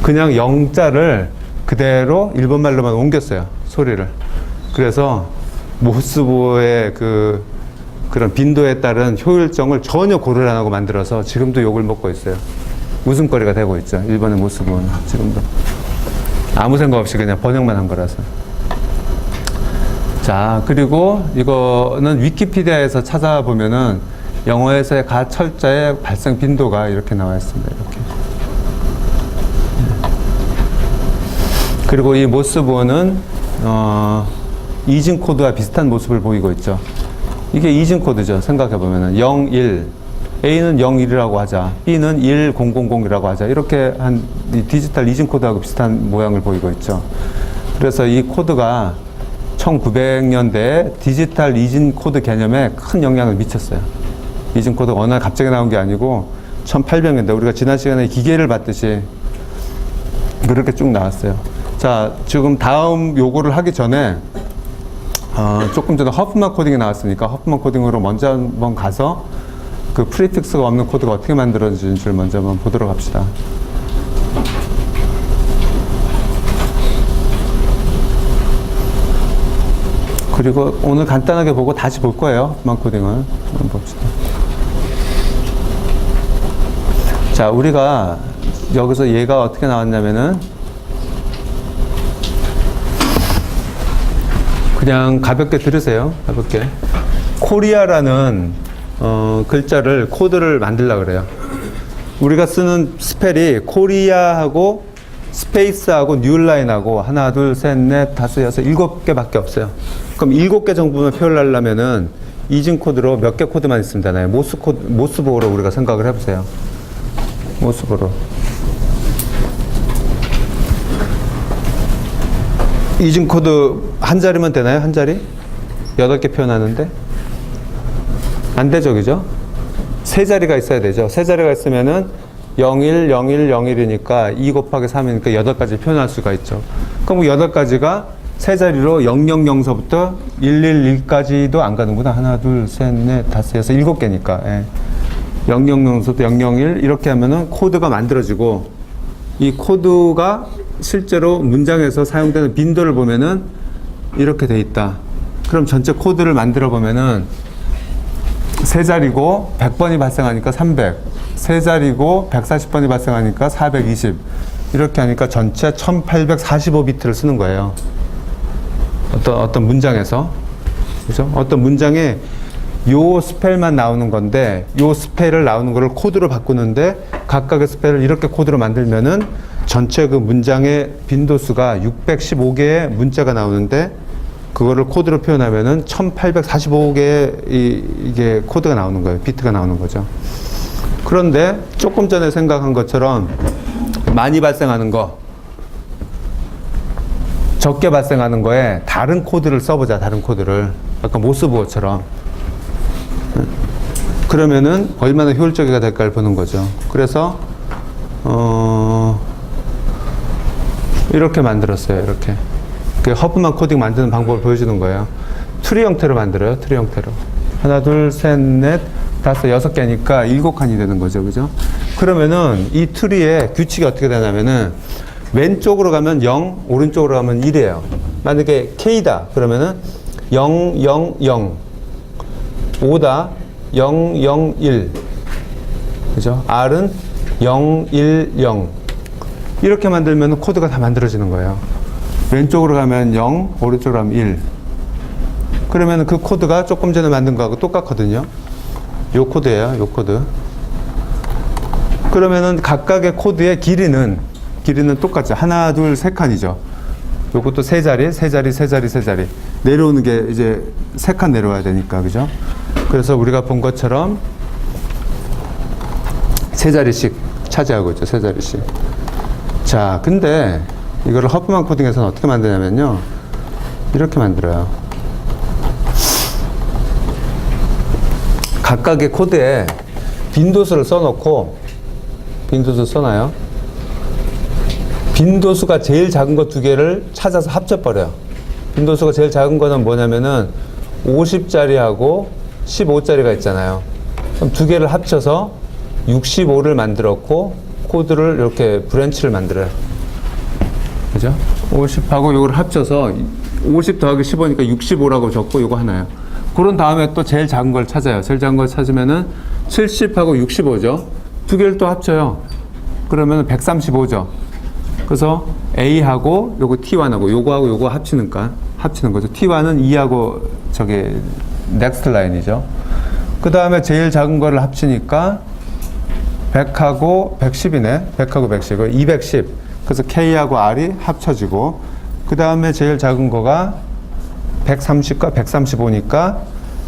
그냥 영자를 그대로 일본말로만 옮겼어요. 소리를. 그래서 모스부어의 그런 빈도에 따른 효율성을 전혀 고려를 안 하고 만들어서 지금도 욕을 먹고 있어요. 웃음거리가 되고 있죠. 일본의 모스부어는 지금도. 아무 생각 없이 그냥 번역만 한 거라서. 자, 그리고 이거는 위키피디아에서 찾아보면은 영어에서의 가철자의 발생 빈도가 이렇게 나와 있습니다. 이렇게. 그리고 이 모스부어는 이징 코드와 비슷한 모습을 보이고 있죠. 이게 이징 코드죠. 생각해보면은 0, 1. A는 0, 1이라고 하자. B는 1, 0, 0, 0이라고 하자. 이렇게 한 디지털 이징 코드하고 비슷한 모양을 보이고 있죠. 그래서 이 코드가 1900년대에 디지털 이징 코드 개념에 큰 영향을 미쳤어요. 이징 코드가 어느 날 갑자기 나온 게 아니고 1800년대 우리가 지난 시간에 기계를 봤듯이 그렇게 쭉 나왔어요. 자, 지금 다음 요거를 하기 전에 조금 전에 허프만 코딩이 나왔으니까 허프만 코딩으로 먼저 한번 가서 그 프리픽스가 없는 코드가 어떻게 만들어지는지를 먼저 한번 보도록 합시다. 그리고 오늘 간단하게 보고 다시 볼 거예요. 허프만 코딩을 한번 봅시다. 자, 우리가 여기서 얘가 어떻게 나왔냐면은 그냥 가볍게 들으세요. 가볍게. 코리아라는 글자를 코드를 만들려고 그래요. 우리가 쓰는 스펠이 코리아하고 스페이스하고 뉴라인하고 하나, 둘, 셋, 넷, 다섯, 여섯, 7개밖에 없어요. 그럼 7개 정도만 표현하려면은 이진 코드로 몇 개 코드만 있으면 되나요? 모스보어로 우리가 생각을 해보세요. 모스보어로. 이진 코드 한 자리면 되나요? 한 자리? 8개 표현하는데? 안 되죠, 그죠? 세 자리가 있어야 되죠. 세 자리가 있으면은 01, 01, 01이니까 2 곱하기 3이니까 8가지 표현할 수가 있죠. 그럼 8가지가 세 자리로 000서부터 111까지도 안 가는구나. 하나, 둘, 셋, 넷, 다섯, 여섯, 7개니까. 예. 000서부터 001 이렇게 하면은 코드가 만들어지고 이 코드가 실제로 문장에서 사용되는 빈도를 보면은 이렇게 돼 있다. 그럼 전체 코드를 만들어 보면은 세 자리고 100번이 발생하니까 300, 세 자리고 140번이 발생하니까 420 이렇게 하니까 전체 1845비트를 쓰는 거예요. 어떤 문장에서, 그죠? 어떤 문장에 요 스펠만 나오는 건데 요 스펠을 나오는 거를 코드로 바꾸는데 각각의 스펠을 이렇게 코드로 만들면은 전체 그 문장의 빈도수가 615개의 문자가 나오는데 그거를 코드로 표현하면은 1845개의 이게 코드가 나오는 거예요. 비트가 나오는 거죠. 그런데 조금 전에 생각한 것처럼 많이 발생하는 거, 적게 발생하는 거에 다른 코드를 써보자. 다른 코드를. 아까 모스보어처럼. 그러면은 얼마나 효율적이가 될까를 보는 거죠. 그래서 이렇게 만들었어요. 이렇게. 그 허브만 코딩 만드는 방법을 보여주는 거예요. 트리 형태로 만들어요. 트리 형태로. 하나, 둘, 셋, 넷, 다섯, 6개니까 7칸이 되는 거죠. 그죠? 그러면은 이 트리의 규칙이 어떻게 되냐면은 왼쪽으로 가면 0, 오른쪽으로 가면 1이에요. 만약에 K다. 그러면은 0, 0, 0. 5다. 0, 0, 1. 그죠? R은 0, 1, 0. 이렇게 만들면 코드가 다 만들어지는 거예요. 왼쪽으로 가면 0, 오른쪽으로 가면 1. 그러면 그 코드가 조금 전에 만든 거하고 똑같거든요. 요 코드예요, 요 코드. 그러면은 각각의 코드의 길이는 똑같죠. 하나, 둘, 3칸이죠. 요것도 세 자리. 내려오는 게 이제 3칸 내려와야 되니까, 그죠? 그래서 우리가 본 것처럼 세 자리씩 차지하고 있죠, 세 자리씩. 자, 근데 이거를 허프만 코딩에서는 어떻게 만드냐면요. 이렇게 만들어요. 각각의 코드에 빈도수를 써놓고, 빈도수 써놔요. 빈도수가 제일 작은 거 2개를 찾아서 합쳐버려요. 빈도수가 제일 작은 거는 뭐냐면은 50짜리하고 15짜리가 있잖아요. 그럼 2개를 합쳐서 65를 만들었고, 코드를 이렇게 브랜치를 만들어요. 그죠? 50하고 요걸 합쳐서 50 더하기 15니까 65라고 적고 요거 하나요. 그런 다음에 또 제일 작은 걸 찾아요. 제일 작은 걸 찾으면은 70하고 65죠. 2개를 또 합쳐요. 그러면 135죠. 그래서 A하고 요거 T1하고 요거하고 요거 합치는 거죠. T1은 2하고 저기 넥스트 라인이죠. 그 다음에 제일 작은 거를 합치니까 100하고 110이네. 100하고 110. 210. 그래서 K하고 R이 합쳐지고, 그 다음에 제일 작은 거가 130과 135니까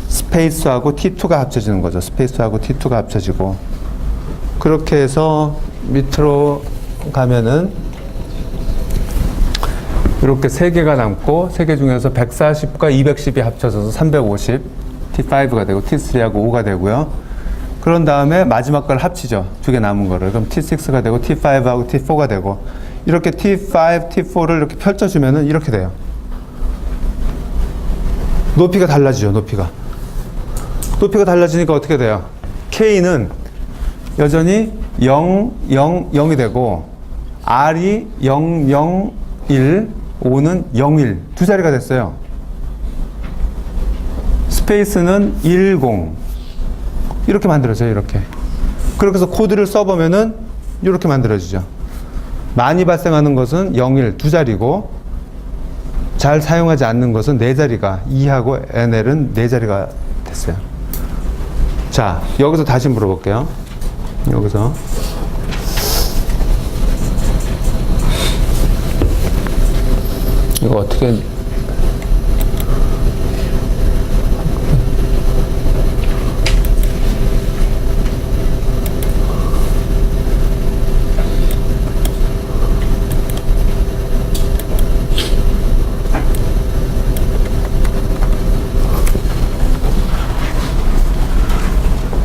스페이스하고 T2가 합쳐지는 거죠. 스페이스하고 T2가 합쳐지고, 그렇게 해서 밑으로 가면은 이렇게 3개가 남고, 3개 중에서 140과 210이 합쳐져서 350, T5가 되고, T3하고 5가 되고요. 그런 다음에 마지막 걸 합치죠. 2개 남은 거를. 그럼 T6가 되고, T5하고 T4가 되고, 이렇게 T5, T4를 이렇게 펼쳐주면은 이렇게 돼요. 높이가 달라지죠, 높이가. 높이가 달라지니까 어떻게 돼요? K는 여전히 0, 0, 0이 되고, R이 0, 0, 1, O는 0, 1. 두 자리가 됐어요. 스페이스는 10. 이렇게 만들어져요, 이렇게. 그렇게 해서 코드를 써보면은 이렇게 만들어지죠. 많이 발생하는 것은 0, 1, 두 자리고, 잘 사용하지 않는 것은 네 자리가, E하고 NL은 네 자리가 됐어요. 자, 여기서 다시 물어볼게요. 여기서. 이거 어떻게.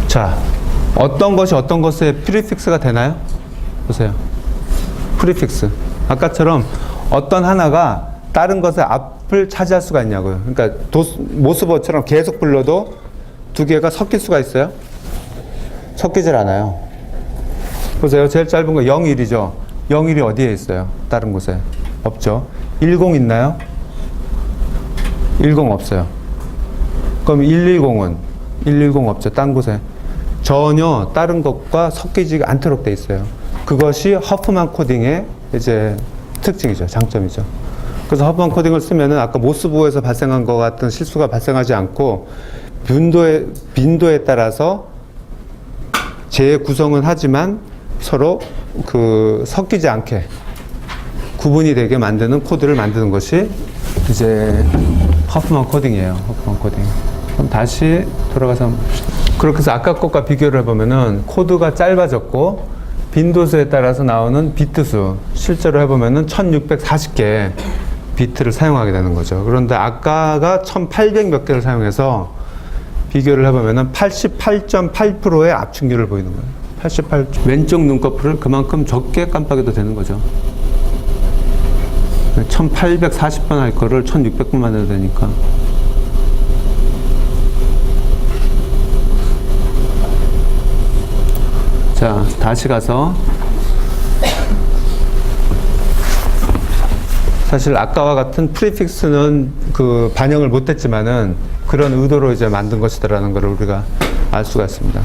자, 어떤 것이 어떤 것의 프리픽스가 되나요? 보세요. 프리픽스. 아까처럼 어떤 하나가 다른 것의 앞을 차지할 수가 있냐고요. 그러니까 모스버처럼 계속 불러도 두 개가 섞일 수가 있어요? 섞이질 않아요. 보세요. 제일 짧은 거 0, 1이죠. 0, 1이 어디에 있어요? 다른 곳에. 없죠. 10 있나요? 10 없어요. 그럼 110은? 110 없죠. 딴 곳에. 전혀 다른 것과 섞이지 않도록 돼 있어요. 그것이 허프만 코딩의 이제 특징이죠. 장점이죠. 그래서 허프만 코딩을 쓰면은 아까 모스보에서 발생한 것 같은 실수가 발생하지 않고 빈도에 따라서 재구성은 하지만 서로 섞이지 않게 구분이 되게 만드는 코드를 만드는 것이 이제 허프만 코딩이에요. 허프만 코딩. 그럼 다시 돌아가서 한번 봅시다. 그렇게 해서 아까 것과 비교를 해보면은 코드가 짧아졌고 빈도수에 따라서 나오는 비트수 실제로 해보면은 1640개 비트를 사용하게 되는 거죠. 그런데 아까가 1800 몇 개를 사용해서 비교를 해보면은 88.8%의 압축률을 보이는 거예요. 88. 왼쪽 눈꺼풀을 그만큼 적게 깜빡여도 되는 거죠. 1840번 할 거를 1600번만 해도 되니까. 자, 다시 가서 사실 아까와 같은 프리픽스는 반영을 못했지만은 그런 의도로 이제 만든 것이다라는 걸 우리가 알 수가 있습니다.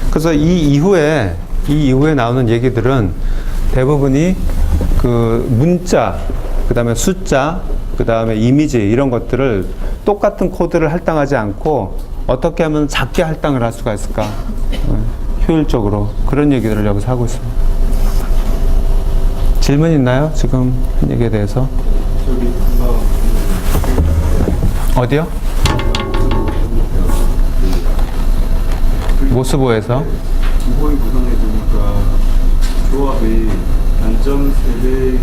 그래서 이 이후에 나오는 얘기들은 대부분이 문자, 그 다음에 숫자, 그 다음에 이미지 이런 것들을 똑같은 코드를 할당하지 않고 어떻게 하면 작게 할당을 할 수가 있을까? 효율적으로 그런 얘기들을 여기서 하고 있습니다. 질문 있나요? 지금 한 얘기에 대해서? 저기 어디요? 모스보에서 기본 구성해 두니까 조합이 단점 3개끼리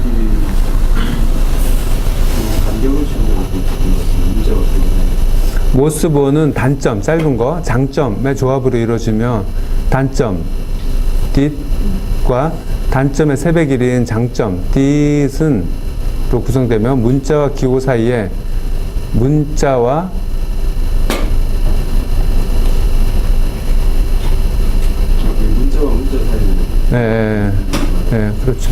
간격을 친다고 보는 문제가 어떻게 되나요? 모스보는 단점, 짧은 거, 장점의 조합으로 이루어지며 단점, dit과 단점의 3배 길이인 장점, dit은 로 구성되며 문자와 기호 사이에 문자와 문자 사이에 네, 그렇죠.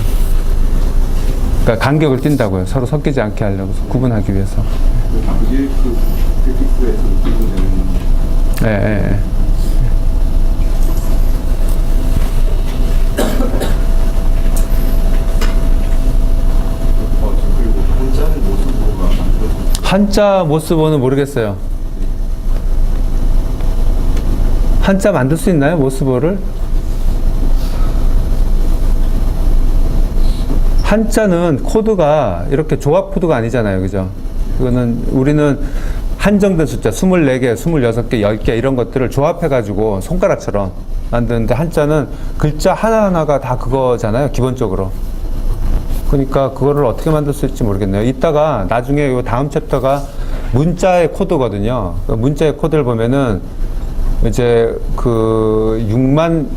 그러니까 간격을 띈다고요. 서로 섞이지 않게 하려고 구분하기 위해서. 그게 빅브에서 구분되는 네. 그리고 한자는 모스보가 만들어진 한자 모스보는 모르겠어요. 한자 만들 수 있나요? 모스보를? 한자는 코드가 이렇게 조합 코드가 아니잖아요. 그죠? 그거는 우리는 한정된 숫자 24개, 26개, 10개 이런 것들을 조합해가지고 손가락처럼 만드는데 한자는 글자 하나하나가 다 그거잖아요. 기본적으로. 그러니까 그거를 어떻게 만들 수 있을지 모르겠네요. 이따가 나중에 요 다음 챕터가 문자의 코드거든요. 문자의 코드를 보면은 이제 6만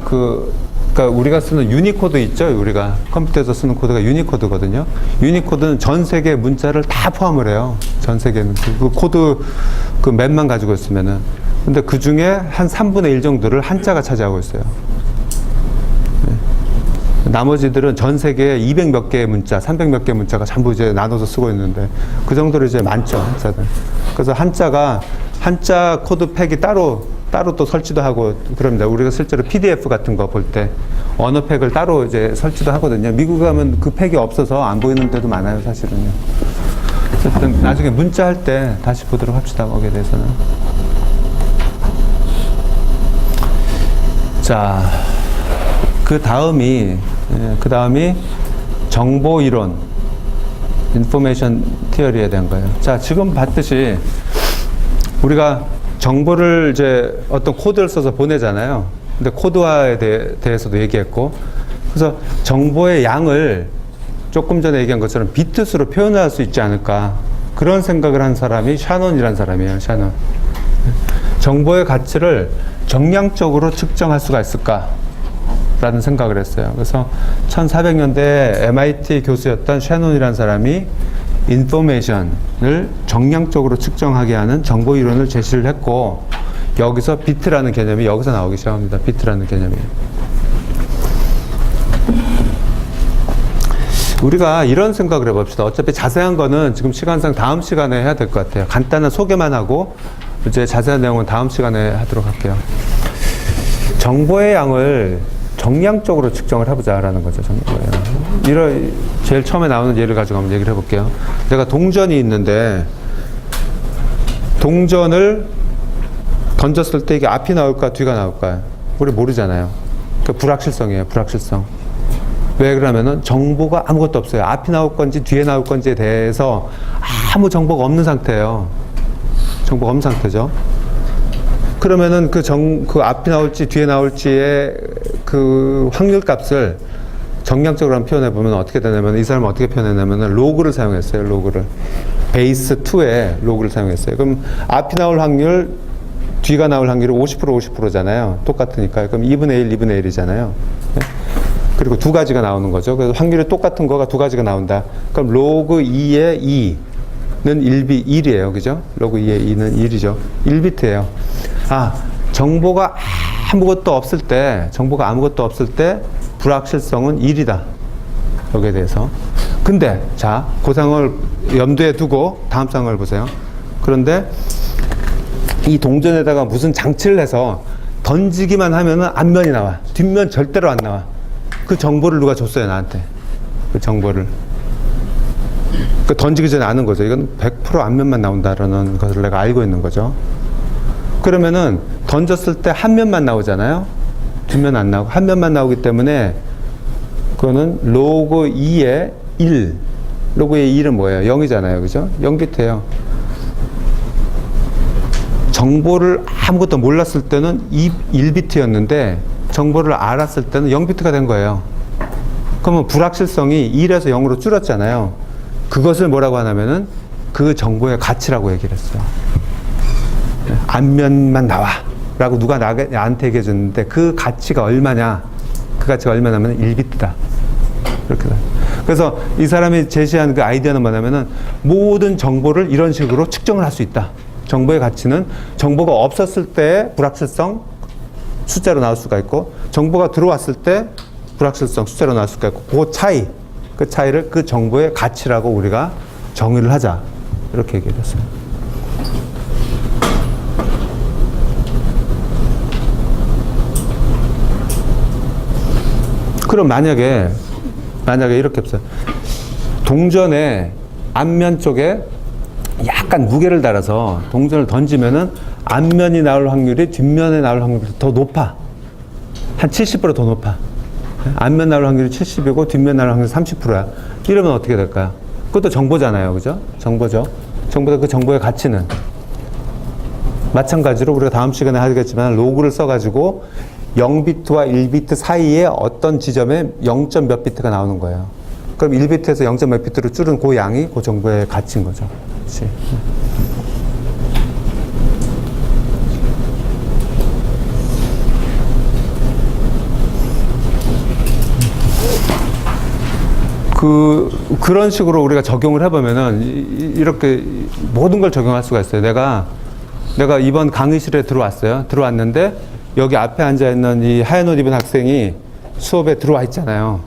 그러니까 우리가 쓰는 유니코드 있죠? 우리가 컴퓨터에서 쓰는 코드가 유니코드거든요. 유니코드는 전 세계 문자를 다 포함을 해요. 전 세계는. 그 코드 그 맵만 가지고 있으면은. 근데 그 중에 한 3분의 1 정도를 한자가 차지하고 있어요. 네. 나머지들은 전 세계에 200 몇 개의 문자, 300 몇 개의 문자가 전부 이제 나눠서 쓰고 있는데 그 정도로 이제 많죠, 한자들. 그래서 한자 코드 팩이 따로 또 설치도 하고 그럽니다. 우리가 실제로 PDF 같은 거 볼 때 언어 팩을 따로 이제 설치도 하거든요. 미국 가면 그 팩이 없어서 안 보이는 데도 많아요, 사실은요. 어쨌든 나중에 문자 할 때 다시 보도록 합시다, 거기에 대해서는. 자, 그 다음이 정보 이론, 인포메이션 티어리에 대한 거예요. 자, 지금 봤듯이 우리가 정보를 이제 어떤 코드를 써서 보내잖아요. 근데 코드화에 대해서도 얘기했고, 그래서 정보의 양을 조금 전에 얘기한 것처럼 비트수로 표현할 수 있지 않을까. 그런 생각을 한 사람이 샤논이라는 사람이에요, 샤논. 정보의 가치를 정량적으로 측정할 수가 있을까? 라는 생각을 했어요. 그래서 1400년대 MIT 교수였던 샤논이라는 사람이 인포메이션을 정량적으로 측정하게 하는 정보 이론을 제시를 했고, 여기서 비트라는 개념이 여기서 나오기 시작합니다. 비트라는 개념이. 우리가 이런 생각을 해봅시다. 어차피 자세한 거는 지금 시간상 다음 시간에 해야 될 것 같아요. 간단한 소개만 하고 이제 자세한 내용은 다음 시간에 하도록 할게요. 정보의 양을 정량적으로 측정을 해보자라는 거죠. 제일 처음에 나오는 예를 가지고 한번 얘기를 해볼게요. 내가 동전이 있는데 동전을 던졌을 때 이게 앞이 나올까 뒤가 나올까요? 우리 모르잖아요. 그 불확실성이에요. 불확실성. 왜 그러면은 정보가 아무것도 없어요. 앞이 나올 건지 뒤에 나올 건지에 대해서 아무 정보가 없는 상태예요. 정보가 없는 상태죠. 그러면은 그 앞이 나올지 뒤에 나올지의 그 확률 값을 정량적으로 한번 표현해 보면 어떻게 되냐면, 이 사람은 어떻게 표현했냐면 로그를 사용했어요. 로그를. 베이스 2에 로그를 사용했어요. 그럼 앞이 나올 확률, 뒤가 나올 확률이 50% 50%잖아요. 똑같으니까. 그럼 2분의 1, 2분의 1이잖아요. 그리고 두 가지가 나오는 거죠. 그래서 확률이 똑같은 거가 두 가지가 나온다. 그럼 로그 2의 2는 1이에요. 그죠? 로그 2의 2는 1이죠. 1비트예요. 아, 정보가 아무것도 없을 때 불확실성은 1이다. 여기에 대해서. 근데 자, 그 상황을 염두에 두고 다음 상황을 보세요. 그런데 이 동전에다가 무슨 장치를 해서 던지기만 하면은 앞면이 나와. 뒷면 절대로 안 나와. 그 정보를 누가 줬어요, 나한테. 그 정보를. 그 던지기 전에 아는 거죠. 이건 100% 앞면만 나온다라는 것을 내가 알고 있는 거죠. 그러면은 던졌을 때 한 면만 나오잖아요. 뒷면 안 나오고 한 면만 나오기 때문에 그거는 로그 2의 1. 로그의 1은 뭐예요? 0이잖아요. 그죠? 0비트예요. 정보를 아무것도 몰랐을 때는 1비트였는데 정보를 알았을 때는 0비트가 된 거예요. 그러면 불확실성이 1에서 0으로 줄었잖아요. 그것을 뭐라고 하냐면은 그 정보의 가치라고 얘기를 했어요. 앞면만 나와 라고 누가 나한테 얘기해 줬는데 그 가치가 얼마냐, 그 가치가 얼마냐면 1비트다. 이렇게. 그래서 이 사람이 제시한 그 아이디어는 뭐냐면은 모든 정보를 이런 식으로 측정을 할 수 있다. 정보의 가치는 정보가 없었을 때 불확실성 숫자로 나올 수가 있고, 정보가 들어왔을 때 불확실성 숫자로 나올 수가 있고, 그 차이를 그 정보의 가치라고 우리가 정의를 하자. 이렇게 얘기를 했어요. 그럼 만약에 이렇게 없어요. 동전의 앞면 쪽에 약간 무게를 달아서 동전을 던지면은 앞면이 나올 확률이 뒷면에 나올 확률이 더 높아. 한 70% 더 높아. 앞면 나올 확률이 70이고 뒷면 나올 확률이 30%야. 이러면 어떻게 될까요? 그것도 정보잖아요. 그죠? 정보죠. 그 정보의 가치는. 마찬가지로 우리가 다음 시간에 하겠지만 로그를 써가지고 0비트와 1비트 사이에 어떤 지점에 0점 몇 비트가 나오는 거예요. 그럼 1비트에서 0점 몇 비트로 줄은 그 양이 그 정보의 가치인 거죠. 그렇지. 그런 식으로 우리가 적용을 해보면은 이렇게 모든 걸 적용할 수가 있어요. 내가 이번 강의실에 들어왔어요. 들어왔는데 여기 앞에 앉아있는 이 하얀 옷 입은 학생이 수업에 들어와 있잖아요.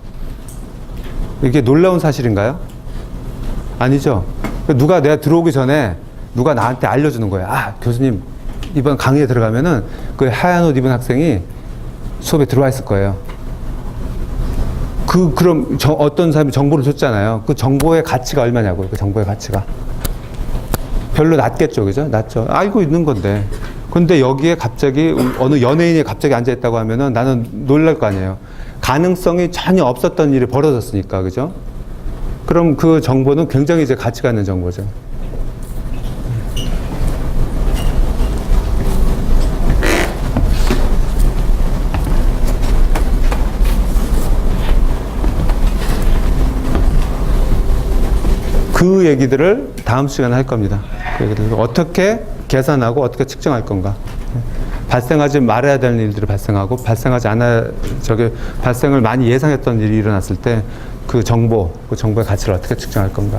이게 놀라운 사실인가요? 아니죠. 누가 내가 들어오기 전에 누가 나한테 알려주는 거예요. 아, 교수님 이번 강의에 들어가면은 그 하얀 옷 입은 학생이 수업에 들어와 있을 거예요. 그럼 어떤 사람이 정보를 줬잖아요. 그 정보의 가치가 얼마냐고요. 그 정보의 가치가. 별로 낮겠죠. 그죠? 낮죠. 알고 있는 건데. 근데 여기에 갑자기 어느 연예인이 갑자기 앉아있다고 하면은 나는 놀랄 거 아니에요. 가능성이 전혀 없었던 일이 벌어졌으니까. 그죠? 그럼 그 정보는 굉장히 이제 가치가 있는 정보죠. 그 얘기들을 다음 시간에 할 겁니다. 그 얘기들 어떻게 계산하고 어떻게 측정할 건가. 발생하지 말아야 되는 일들이 발생하고 발생을 많이 예상했던 일이 일어났을 때 그 정보의 가치를 어떻게 측정할 건가.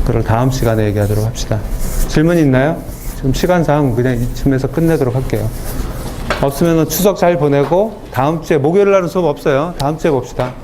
그걸 다음 시간에 얘기하도록 합시다. 질문 있나요? 지금 시간상 그냥 이쯤에서 끝내도록 할게요. 없으면 추석 잘 보내고 다음 주에 목요일 날은 수업 없어요. 다음 주에 봅시다.